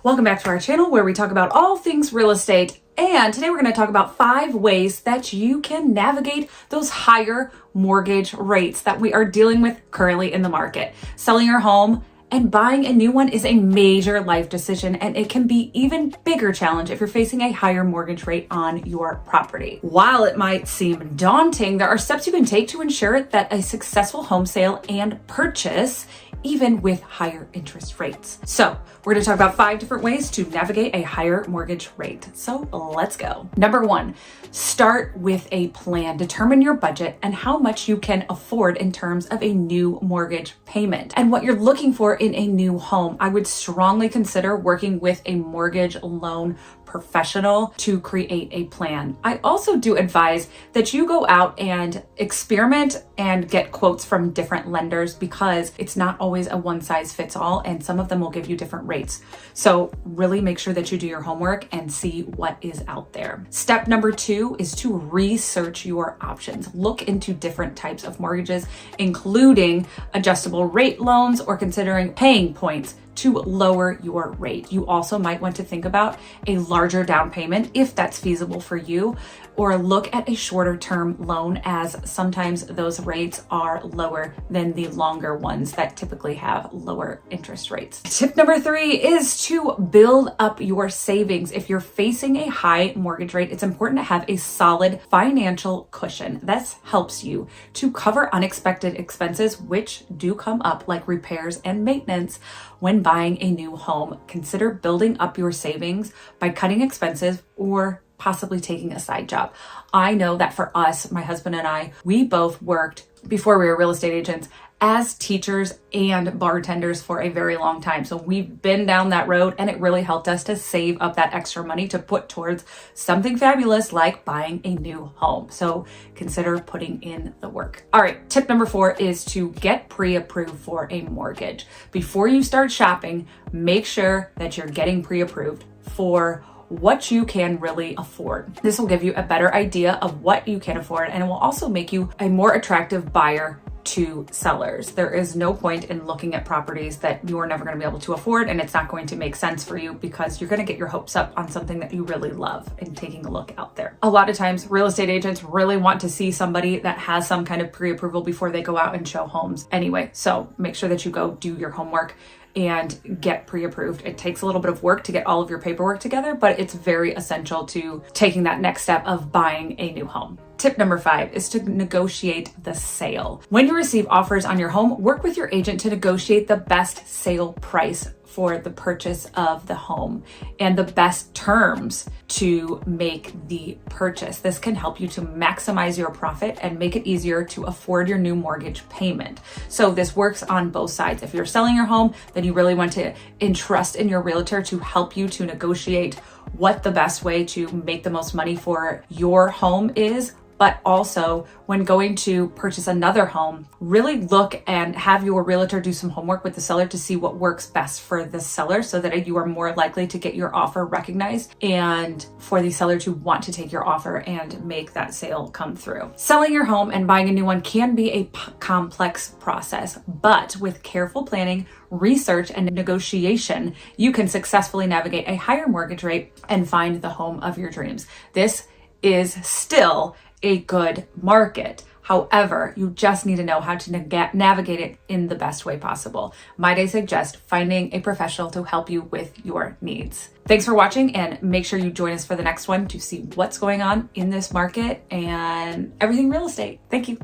Welcome back to our channel where we talk about all things real estate. And today we're going to talk about 5 ways that you can navigate those higher mortgage rates that we are dealing with currently in the market. Selling your home and buying a new one is a major life decision, and it can be even bigger challenge if you're facing a higher mortgage rate on your property. While it might seem daunting, there are steps you can take to ensure that a successful home sale and purchase, even with higher interest rates. So we're gonna talk about 5 different ways to navigate a higher mortgage rate. So let's go. Number 1, start with a plan. Determine your budget and how much you can afford in terms of a new mortgage payment and what you're looking for in a new home. I would strongly consider working with a mortgage loan professional to create a plan. I also do advise that you go out and experiment and get quotes from different lenders because it's not always a one size fits all, and some of them will give you different rates. So really make sure that you do your homework and see what is out there. Step number 2 is to research your options. Look into different types of mortgages, including adjustable rate loans or considering paying points to lower your rate. You also might want to think about a larger down payment if that's feasible for you, or look at a shorter term loan, as sometimes those rates are lower than the longer ones that typically have lower interest rates. Tip number 3 is to build up your savings. If you're facing a high mortgage rate, it's important to have a solid financial cushion. This helps you to cover unexpected expenses, which do come up, like repairs and maintenance. When buying a new home, consider building up your savings by cutting expenses or possibly taking a side job. I know that for us, my husband and I, we both worked before we were real estate agents as teachers and bartenders for a very long time. So we've been down that road, and it really helped us to save up that extra money to put towards something fabulous like buying a new home. So consider putting in the work. All right, tip number 4 is to get pre-approved for a mortgage. Before you start shopping, make sure that you're getting pre-approved for what you can really afford. This will give you a better idea of what you can afford, and it will also make you a more attractive buyer to sellers. There is no point in looking at properties that you are never going to be able to afford, and it's not going to make sense for you because you're going to get your hopes up on something that you really love and taking a look out there. A lot of times real estate agents really want to see somebody that has some kind of pre-approval before they go out and show homes anyway. So make sure that you go do your homework and get pre-approved. It takes a little bit of work to get all of your paperwork together, but it's very essential to taking that next step of buying a new home. Tip number 5 is to negotiate the sale. When you receive offers on your home, work with your agent to negotiate the best sale price for the purchase of the home and the best terms to make the purchase. This can help you to maximize your profit and make it easier to afford your new mortgage payment. So this works on both sides. If you're selling your home, then you really want to entrust in your realtor to help you to negotiate what the best way to make the most money for your home is. But also, when going to purchase another home, really look and have your realtor do some homework with the seller to see what works best for the seller so that you are more likely to get your offer recognized and for the seller to want to take your offer and make that sale come through. Selling your home and buying a new one can be a complex process, but with careful planning, research, and negotiation, you can successfully navigate a higher mortgage rate and find the home of your dreams. This is still a good market. However, you just need to know how to navigate it in the best way possible. Might I suggest finding a professional to help you with your needs. Thanks for watching, and make sure you join us for the next one to see what's going on in this market and everything real estate. Thank you.